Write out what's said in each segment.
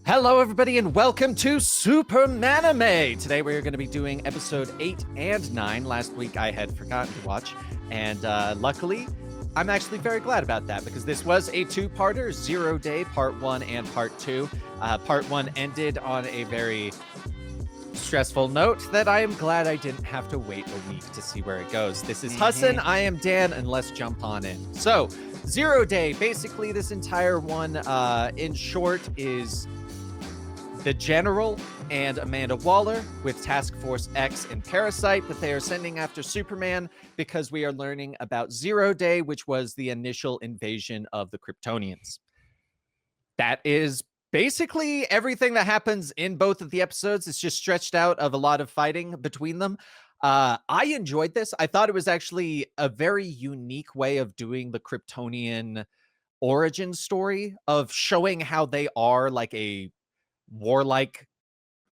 Hello, everybody, and welcome to Supermanime. Today we're going to be doing episode 8 and 9. Last week I had forgotten to watch, and luckily I'm actually very glad about that because this was a two-parter, 0 Day, part 1 and part 2. Part 1 ended on a very stressful note that I am glad I didn't have to wait a week to see where it goes. This is Hassan, I am Dan, and let's jump on in. So, 0 Day, basically this entire one, in short, is the General and Amanda Waller with Task Force X and Parasite that they are sending after Superman because we are learning about 0 Day, which was the initial invasion of the Kryptonians. That is basically everything that happens in both of the episodes. It's just stretched out of a lot of fighting between them. I enjoyed this. I thought it was actually a very unique way of doing the Kryptonian origin story, of showing how they are like a warlike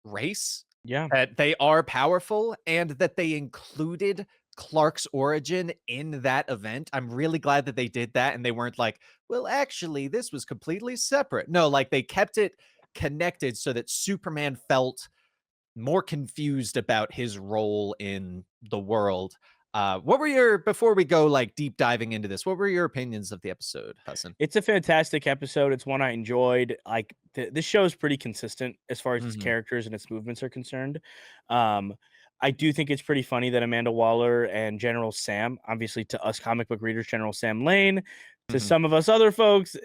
race, Yeah. that they are powerful, and that they included Clark's origin in that event. I'm really glad that they did that and they weren't like, well, actually, this was completely separate. No, like they kept it connected so that Superman felt more confused about his role in the world. What were your, before we go like deep diving into this, what were your opinions of the episode, Hassan? It's a fantastic episode. It's one I enjoyed. Like this show is pretty consistent as far as its Mhm. characters and its movements are concerned. Um, I do think it's pretty funny that Amanda Waller and General Sam, obviously to us comic book readers, General Sam Lane, to Mhm. some of us other folks,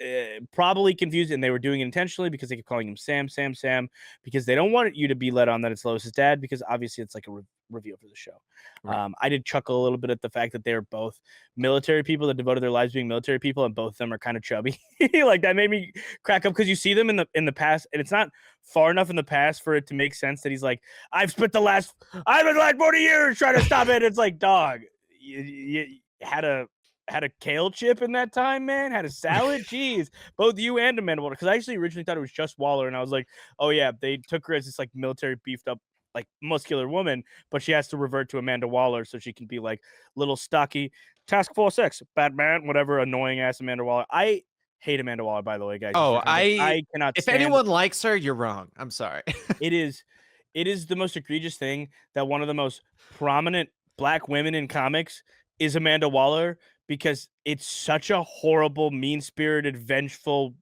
probably confused, and they were doing it intentionally because they keep calling him Sam, Sam, Sam, because they don't want you to be led on that it's Lois's dad, because obviously it's like a reveal for the show. Right. I did chuckle a little bit at the fact that they're both military people that devoted their lives being military people, and both of them are kind of chubby. Like that made me crack up because you see them in the past, and it's not far enough in the past for it to make sense that he's like, I've spent the last 40 years trying to stop it. It's like, dog, you had a kale chip in that time, man. Had a salad. Jeez, both you and Amanda Waller. Because I actually originally thought it was just Waller, and I was like, oh yeah, they took her as this like military beefed up like muscular woman, but she has to revert to Amanda Waller so she can be like little stocky Task Force X, Batman, whatever annoying ass Amanda Waller. I hate Amanda Waller, by the way, guys. If Oh, you're having, I cannot if stand. anyone likes her, you're wrong. I'm sorry. It is, it is the most egregious thing that one of the most prominent black women in comics is Amanda Waller, because it's such a horrible, mean spirited, vengeful,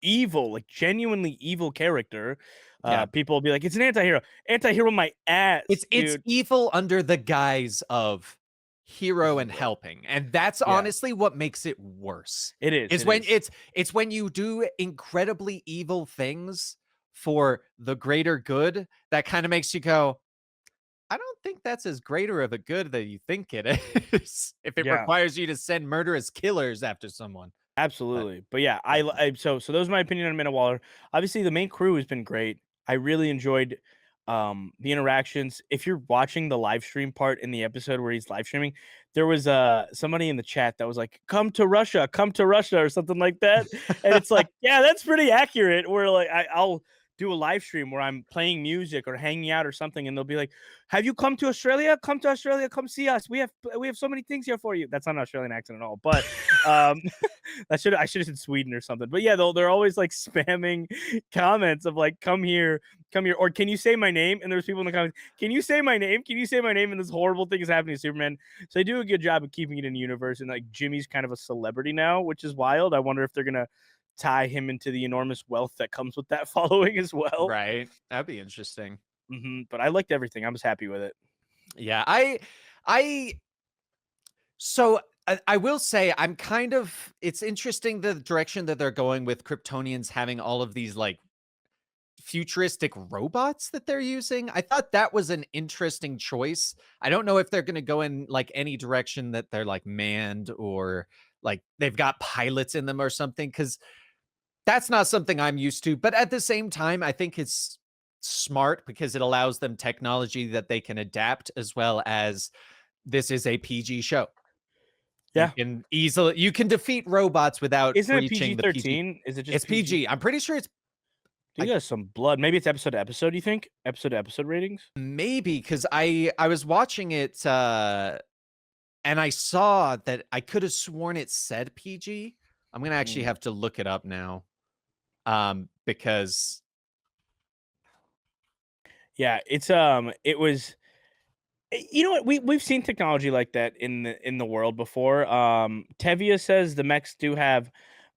evil, like genuinely evil character. Yeah. People will be like, it's an anti-hero. Anti-hero my ass, It's dude. evil under the guise of hero and Hero. helping, and that's Yeah, honestly what makes it worse. it is. Is It when is. it's when you do incredibly evil things for the greater good that kind of makes you go, I don't think that's as greater of a good that you think it is. If it Yeah, requires you to send murderous killers after someone. But absolutely. But yeah, yeah. so those are my opinion on Amanda Waller. Obviously, the main crew has been great. I really enjoyed the interactions. If you're watching the live stream part in the episode where he's live streaming, there was somebody in the chat that was like, come to Russia," or something like that. And it's like, yeah, that's pretty accurate. Where like I'll do a live stream where I'm playing music or hanging out or something, and they'll be like, "Have you come to Australia? Come to Australia, come see us. We have so many things here for you." That's not an Australian accent at all, but um I should have said Sweden or something. But yeah, they're always like spamming comments of like, come here, or can you say my name? And there's people in the comments, can you say my name? Can you say my name? And this horrible thing is happening to Superman. So they do a good job of keeping it in the universe. And like Jimmy's kind of a celebrity now, which is wild. I wonder if they're gonna tie him into the enormous wealth that comes with that following as well. Right. That'd be interesting. But I liked everything. I was happy with it. Yeah, I so I will say I'm kind of, it's interesting the direction that they're going with Kryptonians having all of these like futuristic robots that they're using. I thought that was an interesting choice. I don't know if they're going to go in like any direction that they're like manned or like they've got pilots in them or something, cuz that's not something I'm used to, but at the same time I think it's smart because it allows them technology that they can adapt, as well as this is a PG show. Yeah. You can defeat robots without Isn't it breaching the PG. PG-13? Is it just It's PG? PG. I'm pretty sure it's I think I it has some blood. Maybe it's episode to episode, you think? Episode to episode ratings? maybe because I was watching it and I saw that I could have sworn it said PG. I'm gonna actually Mm. have to look it up now. Because Yeah, it was you know what? We've seen technology like that in the world before. Tevia says the mechs do have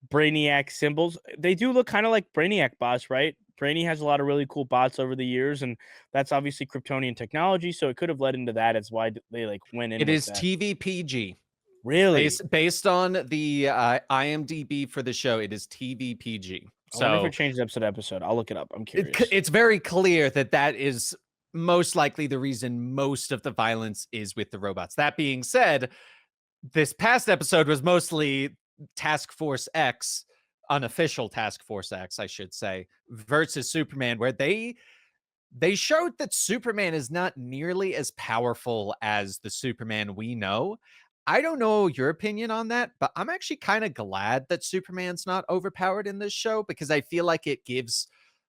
Brainiac symbols. They do look kind of like Brainiac bots, right? Brainy has a lot of really cool bots over the years, and that's obviously Kryptonian technology. So it could have led into that. It's why they like went in It with is that. TVPG. Really? Based on the IMDb for the show, it is TVPG. I wonder if it So changes episode to episode. I'll look it up. I'm curious. it's very clear that that is most likely the reason most of the violence is with the robots. That being said, this past episode was mostly Task Force X, unofficial Task Force X, I should say, versus Superman, where they showed that Superman is not nearly as powerful as the Superman we know. I don't know your opinion on that, but I'm actually kind of glad that Superman's not overpowered in this show because I feel like it gives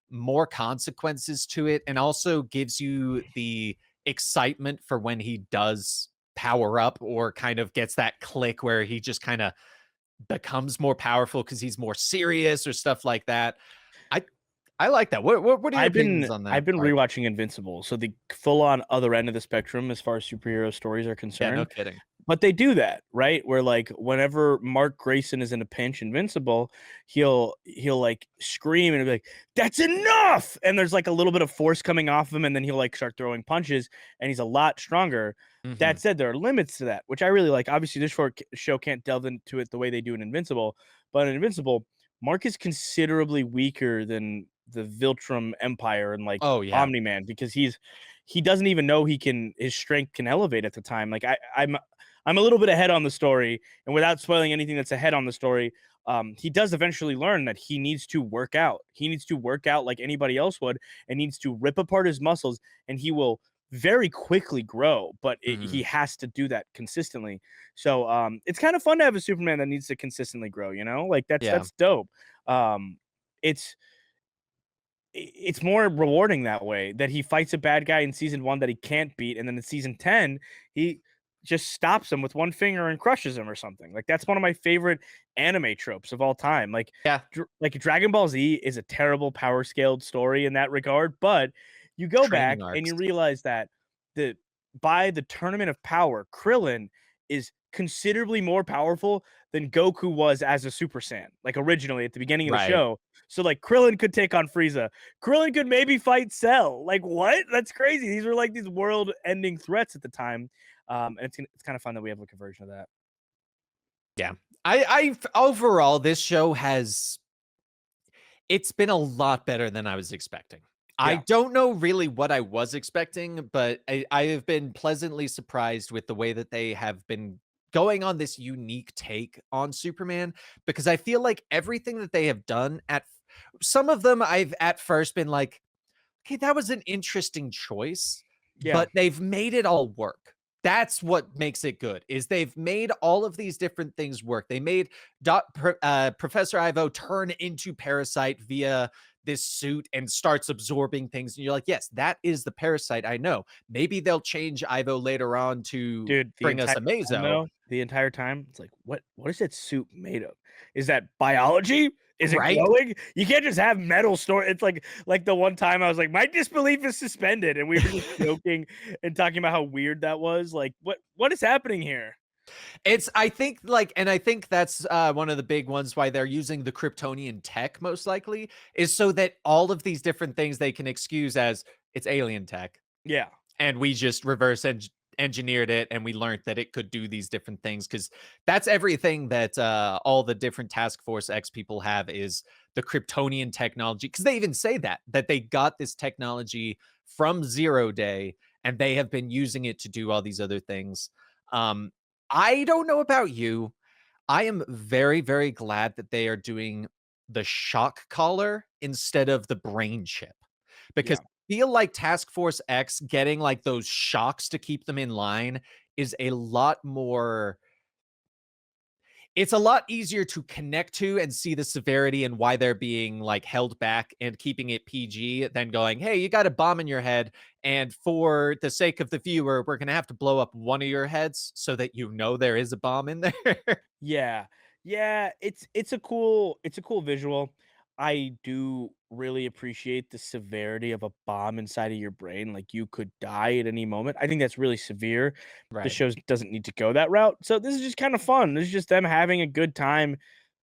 more consequences to it and also gives you the excitement for when he does power up or kind of gets that click where he just kind of becomes more powerful because he's more serious or stuff like that. I I like that. What are your opinions on that I've been part? rewatching Invincible, so the full on other end of the spectrum as far as superhero stories are Yeah, no concerned. kidding. But they do that, right? Where like whenever Mark Grayson is in a pinch, Invincible, he'll like scream and be like, "That's enough!" And there's like a little bit of force coming off him, and then he'll like start throwing punches, and he's a lot stronger. That Mhm. said, there are limits to that, which I really like. Obviously, this show can't delve into it the way they do in Invincible, but in Invincible, Mark is considerably weaker than the Viltrum Empire and like Oh, yeah. Omni Man because he doesn't even know his strength can elevate at the time. Like I'm a little bit ahead on the story, and without spoiling anything that's ahead on the story, he does eventually learn that he needs to work out. He needs to work out like anybody else would, and needs to rip apart his muscles, and he will very quickly grow. But he Mhm. has to do that consistently. So it's kind of fun to have a Superman that needs to consistently grow. You know, like Yeah. that's dope. Um, it's it's more rewarding that way that he fights a bad guy in season 1 that he can't beat, and then in season 10 he just stops him with one finger and crushes him or something. Like that's one of my favorite anime tropes of all time. Like Yeah. like Dragon Ball Z is a terrible power scaled story in that regard, but you go Training back and arcs. you realize that the by the tournament of power, Krillin is considerably more powerful than Goku was as a Super Saiyan, like originally at the beginning of the Right. show. So like Krillin could take on Frieza. Krillin could maybe fight Cell. Like what? That's crazy. These were like these world-ending threats at the time, and it's kind of fun that we have like a version of that. Yeah. I overall, this show has it's been a lot better than I was expecting. I Yeah, don't know really what I was expecting, but I have been pleasantly surprised with the way that they have been going on this unique take on Superman because I feel like everything that they have done some of them I've at first been like, okay, that was an interesting choice, yeah, but they've made it all work. That's what makes it good. Is they've made all of these different things work. They made Professor Ivo turn into Parasite via this suit and starts absorbing things, and you're like, yes, that is the Parasite I know. Maybe they'll change Ivo later on to dude. The bring us entire a time Mazo, though, the entire time, it's like, what is that suit made of? Is that biology? Is it right? glowing? You can't just have metal store. It's like the one time I was like, my disbelief is suspended, and we were just joking and talking about how weird that was. Like, what is happening here? It's I think like and I think that's one of the big ones why they're using the Kryptonian tech most likely is so that all of these different things they can excuse as it's alien tech Yeah, and we just engineered it and we learned that it could do these different things because that's everything that all the different task force X people have is the Kryptonian technology because they even say that they got this technology from Zero Day and they have been using it to do all these other things. um I don't know about you. I am very, very glad that they are doing the shock collar instead of the brain chip because yeah. I feel like Task Force X getting like those shocks to keep them in line is a lot more it's a lot easier to connect to and see the severity and why they're being like held back and keeping it PG than going, hey, you got a bomb in your head. And for the sake of the viewer, we're going to have to blow up one of your heads so that you know there is a bomb in there. Yeah. Yeah, it's a cool visual. I do really appreciate the severity of a bomb inside of your brain. Like you could die at any moment. I think that's really severe. The Right. show doesn't need to go that route. So this is just kind of fun. This is just them having a good time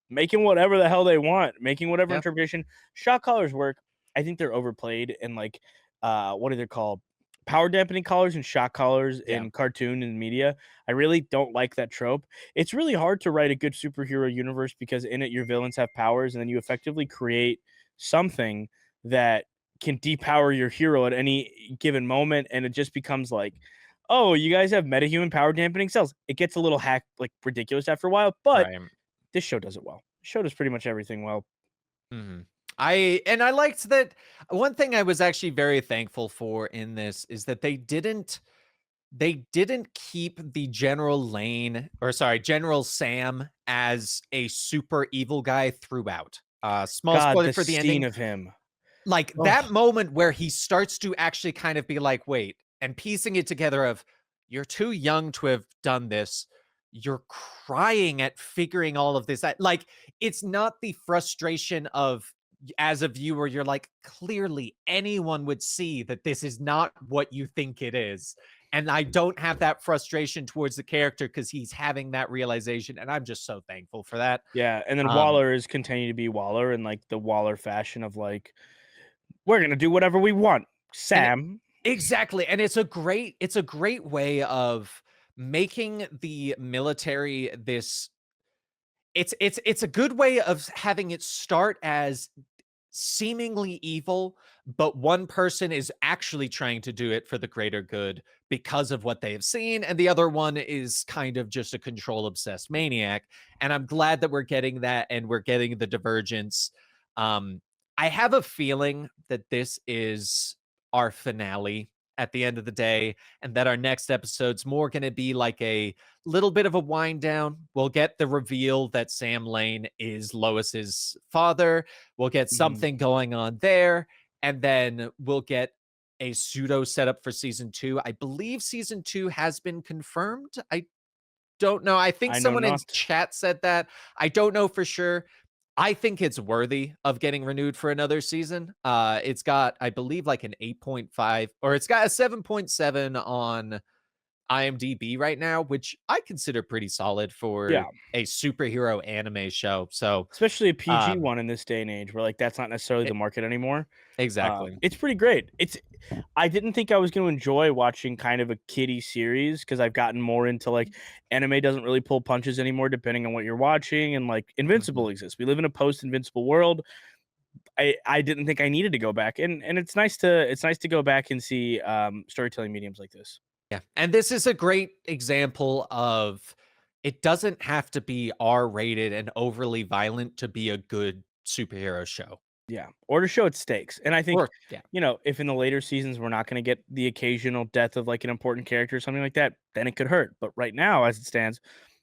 making whatever the hell they want, making whatever Yeah. interpretation. Shock collars work. I think they're overplayed and like what are they called? Power dampening collars and shock collars Yeah. in cartoon and media. I really don't like that trope. It's really hard to write a good superhero universe because in it your villains have powers and then you effectively create something that can depower your hero at any given moment and it just becomes like, oh, you guys have metahuman power dampening cells. It gets a little hack like ridiculous after a while, but Right. this show does it well. The show does pretty much everything well. Mhm. I liked that. One thing I was actually very thankful for in this is that they didn't keep the General Lane, or sorry, General Sam, as a super evil guy throughout. Small God, spoiler the for the scene ending. of him. Like that Oh, moment where he starts to actually kind of be like, wait, and piecing it together of, you're too young to have done this. You're crying at figuring all of this out. Like, it's not the frustration of, as a viewer, you're like, clearly anyone would see that this is not what you think it is. And I don't have that frustration towards the character because he's having that realization. And I'm just so thankful for that. yeah, and then Um, Waller is continuing to be Waller in, like, the Waller fashion of, like, "We're gonna do whatever we want, and Sam." exactly, and it's a great way of making the military this. It's a good way of having it start as seemingly evil, but one person is actually trying to do it for the greater good because of what they have seen, and the other one is kind of just a control obsessed maniac. And I'm glad that we're getting that and we're getting the divergence. Um, I have a feeling that this is our finale at the end of the day, and that our next episode's more going to be like a little bit of a wind down. We'll get the reveal that Sam Lane is Lois's father. We'll get Mhm. something going on there, and then we'll get a pseudo setup for season 2. I believe season 2 has been confirmed. I don't know. I think I know someone in not. chat said that. I don't know for sure. I think it's worthy of getting renewed for another season. It's got, I believe, like an 8.5, or it's got a 7.7 on IMDb right now, which I consider pretty solid for Yeah, a superhero anime show. So, especially a PG um, one in this day and age where, like, that's not necessarily e the market anymore. exactly. It's pretty great. I didn't think I was gonna enjoy watching kind of a kiddie series because 'cause I've gotten more into, like, anime doesn't really pull punches anymore depending on what you're watching, and, like, Mhm. Invincible exists. We live in a post-Invincible world. I didn't think I needed to go back, and it's nice to go back and see, storytelling mediums like this. Yeah, and this is a great example of, it doesn't have to be R-rated and overly violent to be a good superhero show. Yeah, or to show its stakes, and I think, Or yeah. if in the later seasons we're not gonna get the occasional death of, like, an important character or something like that, then it could hurt, but right now, as it stands,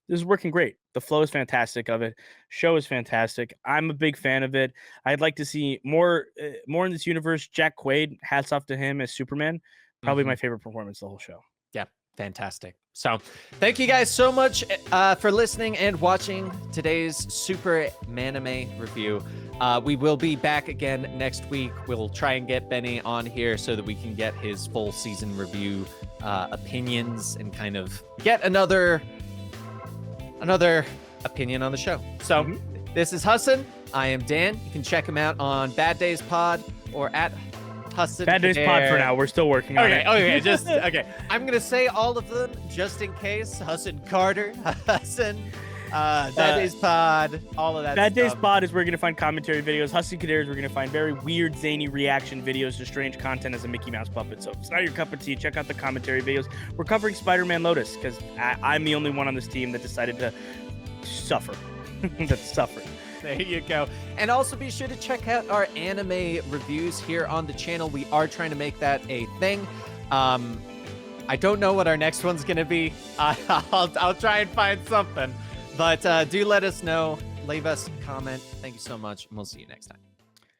this is working great. The flow is fantastic of it. Show is fantastic. I'm a big fan of it. I'd like to see more in this universe. Jack Quaid, hats off to him as Superman. Probably my Mhm. favorite performance of the whole show. Yeah, fantastic. So, thank you guys so much for listening and watching today's Super Manime review. We will be back again next week. We'll try and get Benny on here so that we can get his full season review opinions and kind of get another opinion on the show. So, Mhm. this is Hassan. I am Dan. You can check him out on Bad Days Pod or at Hassan Bad Days Pod for Kader. now. We're still working on Okay, it. okay, just okay. I'm gonna say all of them just in case. Hassan Carter, Hassan, Bad Days Pod, all of that Bad Days stuff. Pod is where you're going to find commentary videos. Husky Kader is where you're going to find very weird, zany reaction videos to strange content as a Mickey Mouse puppet. So if it's not your cup of tea, check out the commentary videos. We're covering Spider-Man Lotus because I'm the only one on this team that decided to suffer. That suffered. There you go. And also be sure to check out our anime reviews here on the channel. We are trying to make that a thing. I don't know what our next one's gonna be. I'll try and find something. But do let us know. Leave us a comment. Thank you so much, and we'll see you next time.